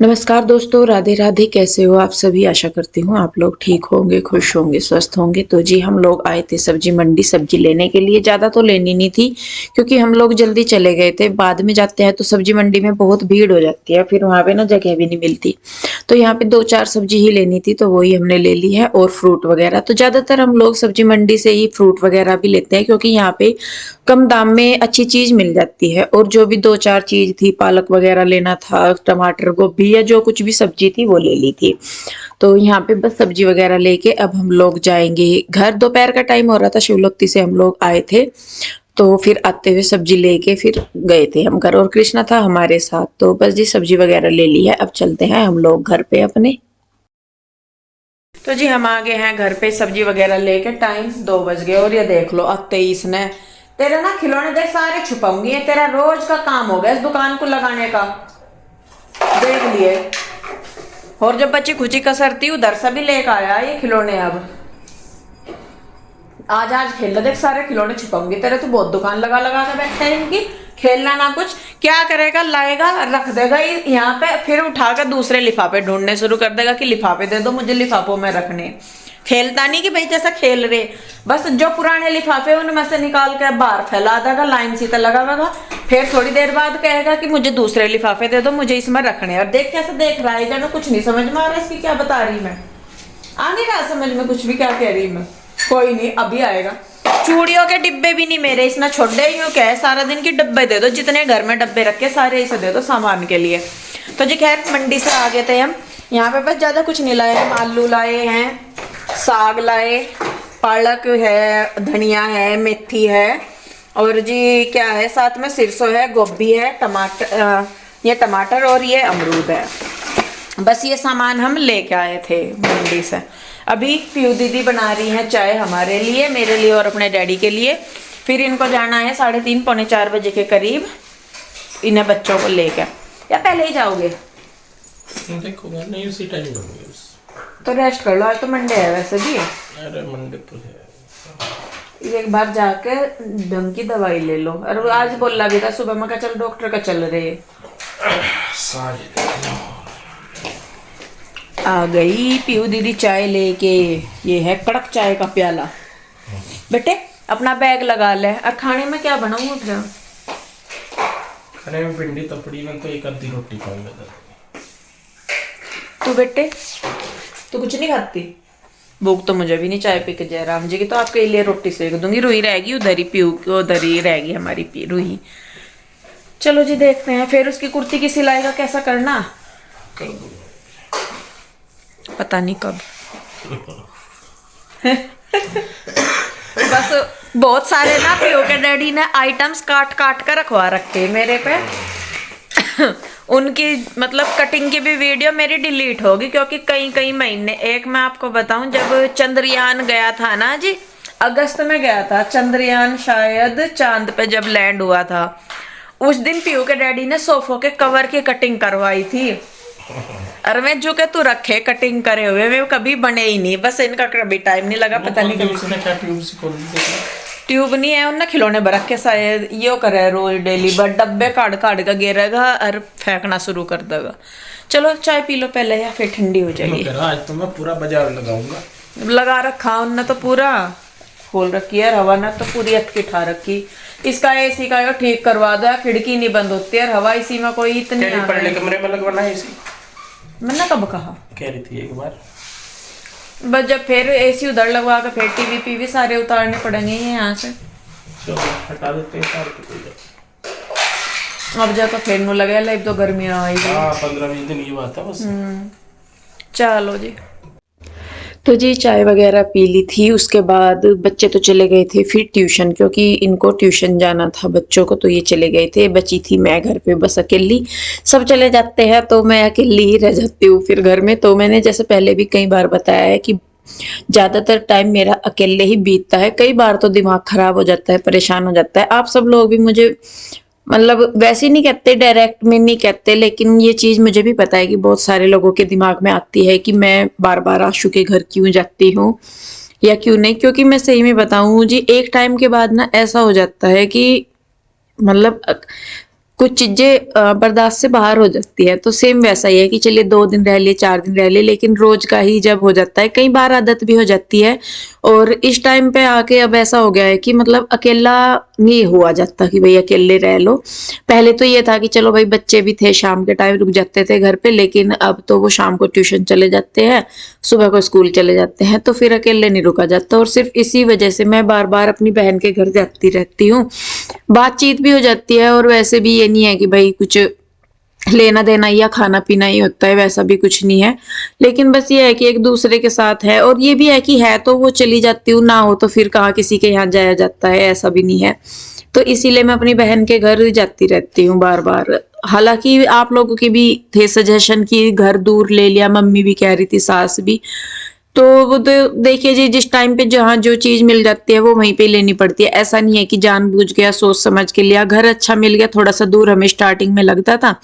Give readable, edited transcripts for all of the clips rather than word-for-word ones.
नमस्कार दोस्तों, राधे राधे। कैसे हो आप सभी? आशा करती हूँ आप लोग ठीक होंगे, खुश होंगे, स्वस्थ होंगे। तो जी हम लोग आए थे सब्जी मंडी सब्जी लेने के लिए। ज़्यादा तो लेनी नहीं थी क्योंकि हम लोग जल्दी चले गए थे। बाद में जाते हैं तो सब्जी मंडी में बहुत भीड़ हो जाती है, फिर वहाँ पे ना जगह भी नहीं मिलती। तो यहाँ पे 2-4 सब्जी ही लेनी थी तो वही हमने ले ली है, और फ्रूट वगैरह। तो ज़्यादातर हम लोग सब्जी मंडी से ही फ्रूट वगैरह भी लेते हैं क्योंकि यहाँ पे कम दाम में अच्छी चीज मिल जाती है। और जो भी 2-4 चीज थी, पालक वगैरह लेना था, टमाटर, गोभी या जो कुछ भी सब्जी थी वो ले ली थी। तो यहाँ पे बस सब्जी वगैरह लेके अब हम लोग जाएंगे घर। दोपहर का टाइम हो रहा था, शिवलोत्ती से हम लोग आए थे। तो फिर आते हुए सब्जी लेके फिर गए थे हम घर, और कृष्णा था हमारे साथ। तो बस जी सब्जी वगैरह ले ली है, अब चलते हैं हम लोग घर पे अपने। तो जी हम आ गए हैं घर पे सब्जी वगैरह लेके। टाइम 2 बज गए और ये देख लो अब 23 ने तेरे ना खिलौने देख सारे छुपाऊंगी। ये तेरा रोज का काम हो गया इस दुकान को लगाने का, देख लिए। और जब बच्ची खुची कसरती उधर से भी लेकर आया ये खिलौने। अब आज आज खेल देख सारे खिलौने छुपाऊंगी तेरे। तो बहुत दुकान लगा लगा के बैठे हैं इनकी, खेलना ना कुछ। क्या करेगा, लाएगा रख देगा यहाँ पे, फिर उठाकर दूसरे लिफाफे ढूंढने शुरू कर देगा कि लिफाफे दे दो मुझे, लिफाफों में रखने। खेलता नहीं कि भाई जैसा खेल रहे, बस जो पुराने लिफाफे उनमें से निकाल कर बाहर फैला देगा, लाइन सी लगावेगा। फिर थोड़ी देर बाद कहेगा कि मुझे दूसरे लिफाफे दे दो, मुझे इसमें रखने। और देख कैसे देख रहा है, जानो कुछ नहीं समझ में आ रहा इसकी क्या बता रही मैं। आ नहीं रहा समझ में कुछ भी क्या कह रही मैं। कोई नहीं अभी आएगा। चूड़ियों के डिब्बे भी नहीं मेरे, इसने छोड़े यूं क्या सारा दिन की डब्बे दे दो, जितने घर में डब्बे रखे सारे इसे दे दो सामान के लिए। तो जी खैर मंडी से आ गए थे हम। यहाँ पे बस ज्यादा कुछ नहीं लाए हम। आलू लाए हैं, साग लाए, पालक है, धनिया है, मेथी है, और जी क्या है साथ में सिरसों है, गोभी है, टमाटर, ये टमाटर और ये अमरूद है। बस ये सामान हम लेके आए थे मंडी से। अभी पीयू दीदी बना रही है चाय हमारे लिए, मेरे लिए और अपने डैडी के लिए। फिर इनको जाना है 3:30 पौने 4 बजे के करीब इन्हें बच्चों को लेकर। या पहले ही जाओगे? देखोगे नहीं उसी टाइम जाऊंगे। तो रेस्ट कर लो, आज तो मंडे है वैसे भी। अरे मंडे तो है। एक बार जाके ढंग की दवाई ले लो। और आज बोला भी था सुबह, मैं कहा चल डॉक्टर का चल रहे। आ गई पीयू दीदी चाय लेके। ये है कड़क चाय का प्याला। बेटे अपना बैग लगा ले। और खाने में क्या बनाऊं फिर? खाने में भिंडी तपड़ी में तो एक आधी रोटी खाऊंगा। तू बेटे तू कुछ नहीं खाती? भूख तो मुझे भी नहीं। चाय पी के जयराम जी की। तो आपके लिए रोटी सेक दूंगी। रूही रहेगी उधर ही, पीयू की उधर ही रहेगी हमारी रूही। चलो जी देखते हैं। फिर उसकी कुर्ती की सिलाई का कैसा करना, कर दूंगा पता नहीं कब। बस बहुत सारे ना पीयू के डैडी ने आइटम्स काट काट कर रखवा रखे मेरे पे। उनकी मतलब कटिंग की भी वीडियो मेरी डिलीट होगी क्योंकि कई कई महीने। एक मैं आपको बताऊं, जब चंद्रयान गया था ना जी, अगस्त में गया था चंद्रयान, शायद चांद पे जब लैंड हुआ था, उस दिन पीयू के डैडी ने सोफों के कवर की कटिंग करवाई थी। अरे मैं जो के तू रखे कटिंग करे हुए, मैं कभी बने ही नहीं। बस इनका कभी टाइम नहीं लगा, पता नहीं कब। ट्यूब नहीं है उन्हें खिलौने बरक के शायद यो करे रोज डेली, बट डब्बे काट काट के गिरेगा और फेंकना शुरू कर देगा। चलो चाय पी लो पहले या फिर ठंडी हो जाएगी। आज तो मैं पूरा बाजार लगाऊंगा। लगा रखा उनने तो पूरा खोल रखी है। हवा ने तो पूरी अटकी ठा रखी। इसका एसी का यो ठीक करवा दो, खिड़की नहीं बंद होती है, हवा इसी में कोई इतनी पहले कमरे में लगवाना है एसी। मैंने कब कहा, कह रही थी एक बार। बस जब फिर एसी उधर लगवा के फिर टीवी पीवी सारे उतारने पड़ेंगे यहाँ से। चलो हटा देते हैं सारे को कोई। अब जाकर फिर नु लगे लाइव तो गर्मी आएगी। हाँ 15-20 दिन ये बात है बस। चलो जी। तो जी चाय वगैरह पी ली थी। उसके बाद बच्चे तो चले गए थे फिर ट्यूशन, क्योंकि इनको ट्यूशन जाना था बच्चों को। तो ये चले गए थे, बची थी मैं घर पे बस अकेली। सब चले जाते हैं तो मैं अकेली ही रह जाती हूँ फिर घर में। तो मैंने जैसे पहले भी कई बार बताया है कि ज्यादातर टाइम मेरा अकेले ही बीतता है। कई बार तो दिमाग खराब हो जाता है, परेशान हो जाता है। आप सब लोग भी मुझे मतलब वैसे नहीं कहते, डायरेक्ट में नहीं कहते, लेकिन ये चीज मुझे भी पता है कि बहुत सारे लोगों के दिमाग में आती है कि मैं बार बार आशु के घर क्यों जाती हूँ या क्यों नहीं। क्योंकि मैं सही में बताऊं जी, एक टाइम के बाद ना ऐसा हो जाता है कि मतलब कुछ चीजें बर्दाश्त से बाहर हो जाती है। तो सेम वैसा ही है कि चलिए 2 दिन रह लिए, 4 दिन रह लिए, लेकिन रोज का ही जब हो जाता है, कई बार आदत भी हो जाती है। और इस टाइम पे आके अब ऐसा हो गया है कि मतलब अकेला नहीं हुआ जाता कि भाई अकेले रह लो। पहले तो ये था कि चलो भाई बच्चे भी थे, शाम के टाइम रुक जाते थे घर पे, लेकिन अब तो वो शाम को ट्यूशन चले जाते हैं, सुबह को स्कूल चले जाते हैं, तो फिर अकेले नहीं रुका जाता। और सिर्फ इसी वजह से मैं बार बार अपनी बहन के घर जाती रहती हूँ। बातचीत भी हो जाती है, और वैसे भी ये नहीं है कि भाई कुछ लेना देना या खाना पीना ही होता है, वैसा भी कुछ नहीं है। लेकिन बस ये है कि एक दूसरे के साथ है, और ये भी है कि है तो वो चली जाती हूँ, ना हो तो फिर कहाँ किसी के यहाँ जाया जाता है, ऐसा भी नहीं है। तो इसीलिए मैं अपनी बहन के घर जाती रहती हूँ बार बार। हालांकि आप लोगों की भी थे सजेशन कि घर दूर ले लिया, मम्मी भी कह रही थी, सास भी। तो वो तो देखिए जी, जिस टाइम पे जहाँ जो चीज मिल जाती है वो वहीं पे लेनी पड़ती है। ऐसा नहीं है कि जानबूझ के या सोच समझ के लिया। घर अच्छा मिल गया, थोड़ा सा दूर हमें स्टार्टिंग में लगता था,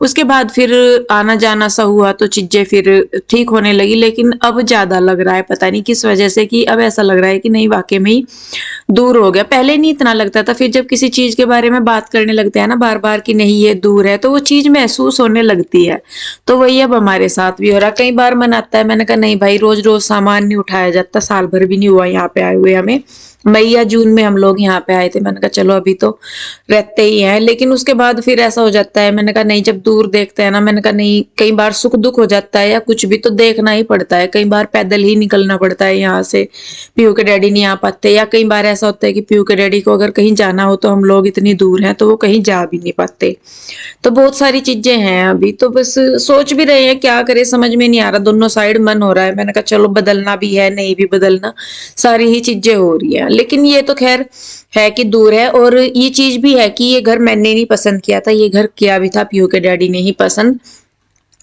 उसके बाद फिर आना जाना सा हुआ तो चीजें फिर ठीक होने लगी। लेकिन अब ज्यादा लग रहा है, पता नहीं किस वजह से, कि अब ऐसा लग रहा है कि नहीं वाकई में ही दूर हो गया। पहले नहीं इतना लगता था, फिर जब किसी चीज के बारे में बात करने लगते हैं ना बार बार कि नहीं ये दूर है, तो वो चीज महसूस होने लगती है। तो वही अब हमारे साथ भी हो रहा। कई बार मन आता है, मैंने कहा नहीं भाई रोज रोज सामान नहीं उठाया जाता, साल भर भी नहीं हुआ यहाँ पे आए हुए हमें, मई या जून में हम लोग यहाँ पे आए थे। मैंने कहा चलो अभी तो रहते ही हैं, लेकिन उसके बाद फिर ऐसा हो जाता है। मैंने कहा नहीं, जब दूर देखते हैं ना, मैंने कहा नहीं, कई बार सुख दुख हो जाता है या कुछ भी तो देखना ही पड़ता है। कई बार पैदल ही निकलना पड़ता है यहाँ से, पीयू के डैडी नहीं आ पाते, या कई बार ऐसा होता है कि पीयू के डैडी को अगर कहीं जाना हो तो हम लोग इतनी दूर हैं तो वो कहीं जा भी नहीं पाते। तो बहुत सारी चीजें हैं अभी। तो बस सोच भी रहे हैं क्या करे, समझ में नहीं आ रहा, दोनों साइड मन हो रहा है। मैंने कहा चलो बदलना भी है, नहीं भी बदलना, सारी ही चीजें हो रही है। लेकिन ये तो खैर है कि दूर है। और ये चीज भी है कि ये घर मैंने नहीं पसंद किया था, ये घर किया भी था पीयू के डैडी ने ही पसंद।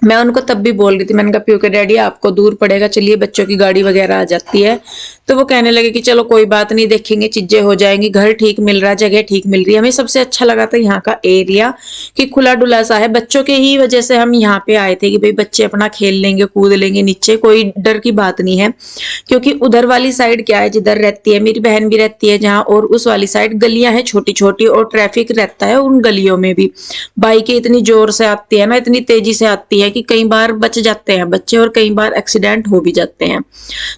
मैं उनको तब भी बोल रही थी, मैंने कहा पीयू के डैडी आपको दूर पड़ेगा, चलिए बच्चों की गाड़ी वगैरह आ जाती है। तो वो कहने लगे कि चलो कोई बात नहीं, देखेंगे, चीजें हो जाएंगी, घर ठीक मिल रहा है, जगह ठीक मिल रही है। हमें सबसे अच्छा लगा था यहाँ का एरिया, कि खुला डुला सा है। बच्चों के ही वजह से हम यहाँ पे आए थे कि भाई बच्चे अपना खेल लेंगे, कूद लेंगे नीचे, कोई डर की बात नहीं है। क्योंकि उधर वाली साइड क्या है, जिधर रहती है मेरी बहन भी रहती है जहाँ, और उस वाली साइड गलियां हैं छोटी छोटी, और ट्रैफिक रहता है उन गलियों में भी। बाइकें इतनी जोर से आती है ना, इतनी तेजी से आती है कि कई बार बच जाते हैं बच्चे, और कई बार एक्सीडेंट हो भी जाते हैं।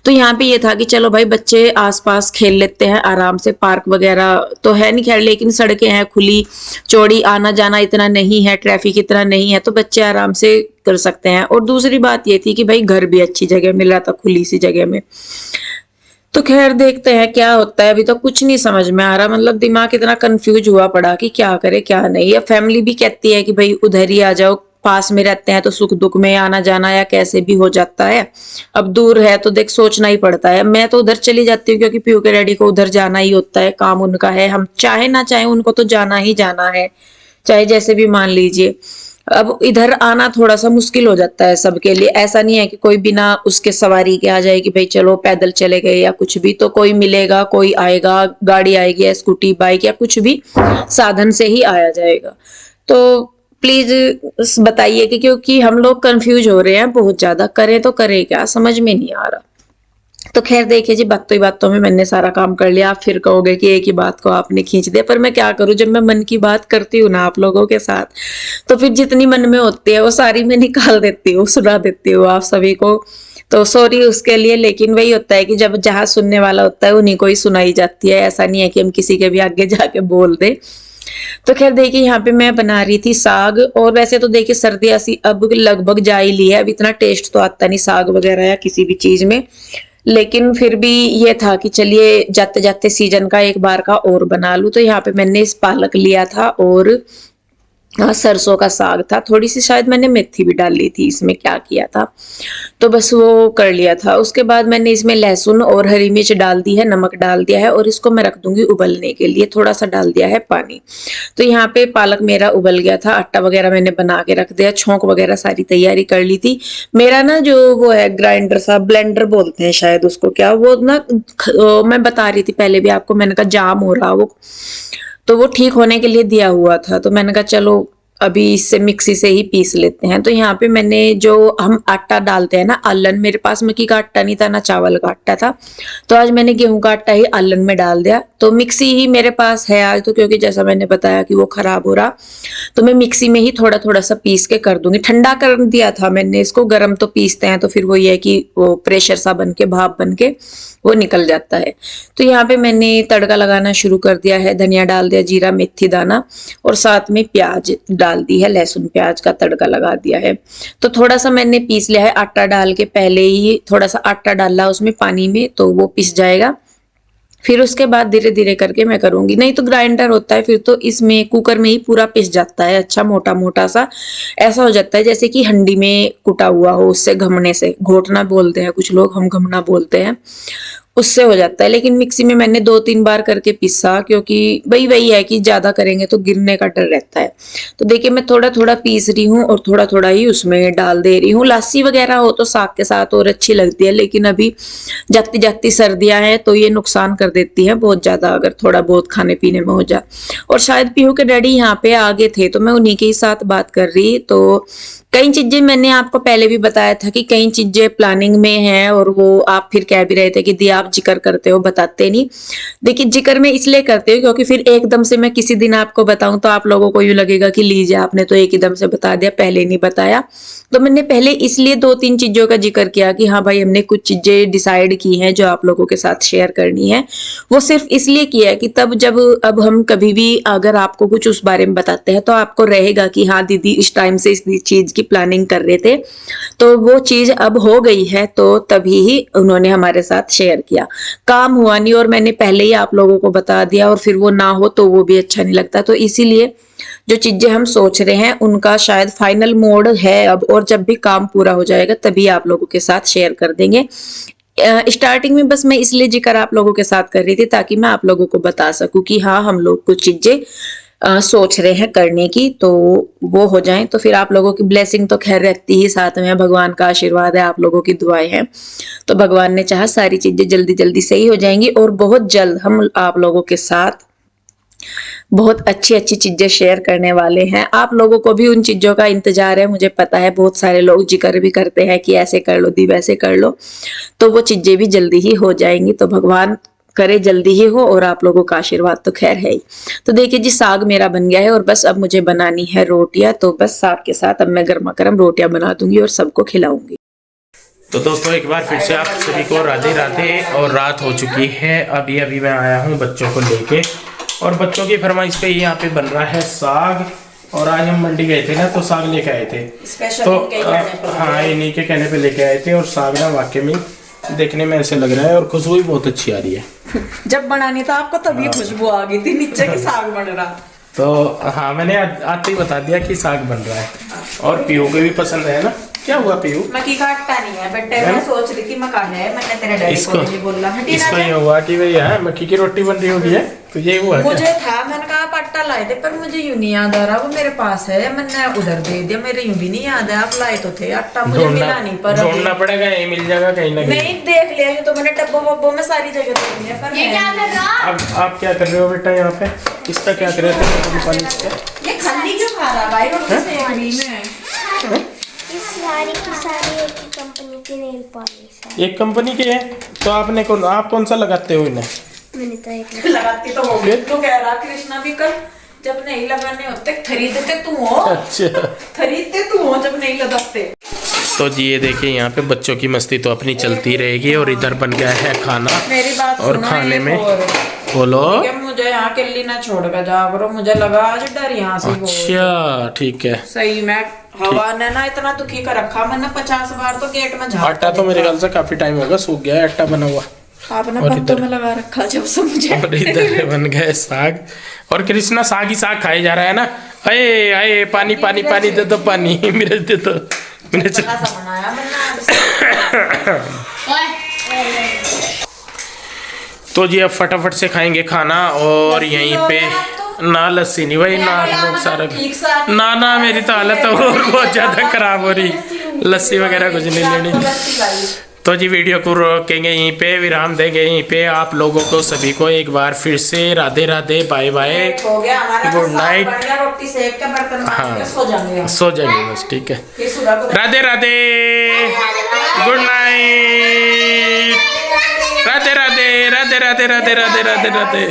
तो यहाँ पे ये था कि चलो भाई बच्चे आसपास खेल लेते हैं आराम से, पार्क वगैरह तो है नहीं खैर, लेकिन सड़कें हैं खुली चौड़ी, आना जाना इतना नहीं है, ट्रैफिक इतना नहीं है, तो बच्चे आराम से कर सकते हैं। और दूसरी बात ये थी कि भाई घर भी अच्छी जगह मिल रहा था, खुली सी जगह में। तो खैर देखते हैं क्या होता है, अभी तो कुछ नहीं समझ में आ रहा, मतलब दिमाग इतना कंफ्यूज हुआ पड़ा कि क्या करे क्या नहीं। या फैमिली भी कहती है कि भाई उधर ही आ जाओ, पास में रहते हैं तो सुख दुख में आना जाना या कैसे भी हो जाता है। अब दूर है तो देख सोचना ही पड़ता है। मैं तो उधर चली जाती हूँ क्योंकि पीयू के डैडी को उधर जाना ही होता है, काम उनका है, हम चाहे ना चाहे उनको तो जाना ही जाना है, चाहे जैसे भी मान लीजिए। अब इधर आना थोड़ा सा मुश्किल हो जाता है सबके लिए। ऐसा नहीं है कि कोई बिना उसके सवारी के आ जाए कि भाई चलो पैदल चले गए या कुछ भी, तो कोई मिलेगा, कोई आएगा, गाड़ी आएगी या स्कूटी बाइक या कुछ भी साधन से ही आया जाएगा। तो प्लीज बताइए कि, क्योंकि हम लोग कंफ्यूज हो रहे हैं बहुत ज्यादा, करें तो करें क्या, समझ में नहीं आ रहा। तो खैर देखिए जी, बातों ही बातों में मैंने सारा काम कर लिया। आप फिर कहोगे कि एक ही बात को आपने खींच दिया, पर मैं क्या करूं, जब मैं मन की बात करती हूँ ना आप लोगों के साथ, तो फिर जितनी मन में होती है वो सारी मैं निकाल देती हूँ, सुना देती हूँ आप सभी को। तो सॉरी उसके लिए। लेकिन वही होता है कि जब जहाँ सुनने वाला होता है उन्हीं को ही सुनाई जाती है, ऐसा नहीं है कि हम किसी के भी आगे जाके बोल दे। तो खैर देखिए, यहाँ पे मैं बना रही थी साग। और वैसे तो देखिए सर्दी ऐसी अब लगभग जा ही ली है, अब इतना टेस्ट तो आता नहीं साग वगैरह या किसी भी चीज में, लेकिन फिर भी ये था कि चलिए जाते जाते सीजन का एक बार का और बना लूं। तो यहाँ पे मैंने इस पालक लिया था, और सरसों का साग था, थोड़ी सी शायद मैंने मेथी भी डाल ली थी इसमें, क्या किया था तो बस वो कर लिया था। उसके बाद मैंने इसमें लहसुन और हरी मिर्च डाल दी है, नमक डाल दिया है, और इसको मैं रख दूंगी उबलने के लिए। थोड़ा सा डाल दिया है पानी। तो यहाँ पे पालक मेरा उबल गया था, आटा वगैरह मैंने बना के रख दिया, छौंक वगैरह सारी तैयारी कर ली थी। मेरा ना जो वो है ग्राइंडर सा, ब्लेंडर बोलते हैं शायद उसको, क्या वो ना मैं बता रही थी पहले भी आपको, मैंने कहा जाम हो रहा वो, तो वो ठीक होने के लिए दिया हुआ था। तो मैंने कहा चलो अभी इससे मिक्सी से ही पीस लेते हैं। तो यहाँ पे मैंने जो हम आटा डालते हैं ना आलन, मेरे पास मक्की का आटा नहीं था ना चावल का आटा था, तो आज मैंने गेहूं का आटा ही आलन में डाल दिया। तो मिक्सी ही मेरे पास है आज तो, क्योंकि जैसा मैंने बताया कि वो खराब हो रहा, तो मैं मिक्सी में ही थोड़ा थोड़ा सा पीस के कर दूंगी। ठंडा कर दिया था मैंने इसको, गर्म तो पीसते हैं तो फिर वो ये है कि वो प्रेशर सा बन के भाप बन के वो निकल जाता है। तो यहाँ पे मैंने तड़का लगाना शुरू कर दिया है। धनिया डाल दिया, जीरा, मेथी दाना और साथ में प्याज डाल दी है, लहसुन प्याज का तड़का लगा दिया है। तो थोड़ा सा मैंने पीस लिया है, आटा डाल के पहले ही थोड़ा सा आटा डाला उसमें पानी में, तो वो पिस जाएगा। फिर उसके बाद धीरे धीरे करके मैं करूंगी, नहीं तो ग्राइंडर होता है फिर तो इसमें कुकर में ही पूरा पिस जाता है, अच्छा मोटा मोटा सा ऐसा हो जाता है जैसे कि हंडी में कुटा हुआ हो, उससे घमने से, घोटना बोलते हैं कुछ लोग, हम घमना बोलते हैं, उससे हो जाता है। लेकिन मिक्सी में मैंने 2-3 बार करके पिसा, क्योंकि वही है कि ज्यादा करेंगे तो गिरने का डर रहता है। तो देखिए मैं थोड़ा थोड़ा पीस रही हूँ और थोड़ा थोड़ा ही उसमें डाल दे रही हूँ। लस्सी वगैरह हो तो साग के साथ और अच्छी लगती है, लेकिन अभी जाती जाती सर्दियां हैं तो ये नुकसान कर देती है बहुत ज्यादा अगर थोड़ा बहुत खाने पीने में हो जाए। और शायद पीहू के डैडी यहाँ पे आगे थे तो मैं उन्हीं के ही साथ बात कर रही। तो कई चीजें मैंने आपको पहले भी बताया था कि कई चीजें प्लानिंग में हैं, और वो आप फिर कह भी रहे थे कि दी आप जिक्र करते हो बताते नहीं। देखिए जिक्र मैं इसलिए करती हूँ क्योंकि फिर एकदम से मैं किसी दिन आपको बताऊं तो आप लोगों को यूं लगेगा कि लीजिए आपने तो एक ही दम से बता दिया, पहले नहीं बताया। तो मैंने पहले इसलिए 2-3 चीजों का जिक्र किया कि हाँ भाई हमने कुछ चीजें डिसाइड की हैं जो आप लोगों के साथ शेयर करनी है। वो सिर्फ इसलिए किया है कि तब जब अब हम कभी भी अगर आपको कुछ उस बारे में बताते हैं तो आपको रहेगा कि हाँ दीदी इस टाइम से इस चीज की प्लानिंग कर रहे थे, तो वो चीज अब हो गई है, तो तभी ही उन्होंने हमारे साथ शेयर किया। काम हुआ नहीं और मैंने पहले ही आप लोगों को बता दिया और फिर वो ना हो तो वो भी अच्छा नहीं लगता। तो इसीलिए जो चीजें हम सोच रहे हैं उनका शायद फाइनल मोड है अब, और जब भी काम पूरा हो जाएगा तभी आप लोगों के साथ शेयर कर देंगे। स्टार्टिंग में बस मैं इसलिए जिक्र आप लोगों के साथ कर रही थी ताकि मैं आप लोगों को बता सकूं कि हाँ हम लोग कुछ चीजें सोच रहे हैं करने की, तो वो हो जाएं तो फिर आप लोगों की ब्लेसिंग तो खैर रहती ही साथ में, भगवान का आशीर्वाद है, आप लोगों की दुआएं हैं, तो भगवान ने चाहा सारी चीजें जल्दी जल्दी सही हो जाएंगी और बहुत जल्द हम आप लोगों के साथ बहुत अच्छी अच्छी चीजें शेयर करने वाले हैं। आप लोगों को भी उन चीजों का इंतजार है, मुझे पता है बहुत सारे लोग जिक्र भी करते हैं कि ऐसे कर लो दी वैसे कर लो, तो वो चीजें भी जल्दी ही हो जाएंगी। तो भगवान करे जल्दी ही हो और आप लोगों का आशीर्वाद तो खैर है ही। तो देखिए जी साग मेरा बन गया है और बस अब मुझे बनानी है रोटियां, तो बस साग के साथ अब मैं गर्मा गर्म रोटियां बना दूंगी और सबको खिलाऊंगी। तो दोस्तों एक बार फिर से आप सभी को राधे राधे, और रात हो चुकी है। अभी अभी मैं आया हूँ बच्चों को लेके, और बच्चों की फरमाइश पे यहाँ पे बन रहा है साग। और आज हम मंडी गए थे ना तो साग लेके आए थे, तो हाँ इन्हीं के कहने पे लेके आए थे। और साग ना वाकई में देखने में ऐसे लग रहा है और खुशबू भी बहुत अच्छी आ रही है। जब बनानी था आपको तभी खुशबू आ गई थी नीचे की साग बन रहा। तो हाँ मैंने आते ही बता दिया कि साग बन रहा है, और पीहू को भी पसंद है ना। क्या हुआ पीहू? मक्की का आटा नहीं है बेटे, मैं सोच रही थी मक्का है, मैंने तेरे डैडी को नहीं बोला। इसको ये हुआ कि भाई यहाँ मक्की की रोटी बन रही होगी है, तो ये हुआ मुझे क्या? था मैंने कहा आप आटा लाए थे पर मुझे यूं नहीं याद आ रहा, वो मेरे पास है, मैंने उधर दे दिया, मेरे यूं भी नहीं याद है आप लाए तो थे आटा, मुझे मिला नहीं। पर ढूंढना पड़ेगा, यही मिल जाएगा कहीं ना कहीं। नहीं देख लिया तो मैंने डब्बों वब्बों में सारी जगह देख लिया। पर ये क्या कर रहा? अब आप क्या कर रहे हो बेटा यहाँ पे? इसका क्या कर रहे थे? ये खल्ली क्यों खा रहा भाई? रोटी सेक रही मैं। सारी की सारी एक ही कंपनी की नेल पॉलिश है। एक कंपनी की है, तो आपने आप कौन सा लगाते हो इन्हें? मैंने तो एक लगाती तो होगी, तू कह रहा कृष्णा भी कल जब नहीं लगाने होते खरीदते तू हो। अच्छा खरीदते तू हो जब नहीं लगाते। तो जी ये देखिए यहाँ पे बच्चों की मस्ती तो अपनी चलती रहेगी, और इधर बन गया है खाना। मेरी बात और खाने में बोलो, मुझे यहाँ किल्ली ना छोड़ कर जा करो, मुझे लगा आज डर यहाँ से। अच्छा ठीक है। सही में हवा ने ना इतना दुखी कर रखा, मैंने 50 बार तो गेट में झाँका। आटा तो मेरे ख्याल से काफी टाइम होगा सूख गया है आटा बना हुआ, आपने पत्तों में लगा रखा जब समझे। और इधर बन गए साग, और कृष्णा साग ही साग खाए जा रहा है ना। अये अये पानी पानी पानी दे दो, पानी मिर्च दे दो, मिर्च। तो जी अब फटाफट से खाएंगे खाना, और यहीं पे ना लस्सी नहीं भाई, ना लोग सारा ना ना मेरी तो हालत और बहुत ज्यादा खराब हो रही, लस्सी वगैरह कुछ नहीं लेनी। तो जी वीडियो को रोकेंगे यहीं पे, विराम देंगे यहीं पे। आप लोगों को सभी को एक बार फिर से राधे राधे, बाय बाय, हो गया हमारा, गुड नाइट। बढ़िया रोटी सेक के बर्तन मांज के सो जाएंगे हम। सो जाइए बस, ठीक है। फिर सुबह को राधे राधे, गुड नाइट, राधे राधे, राधे राधे, राधे राधे, राधे राधे।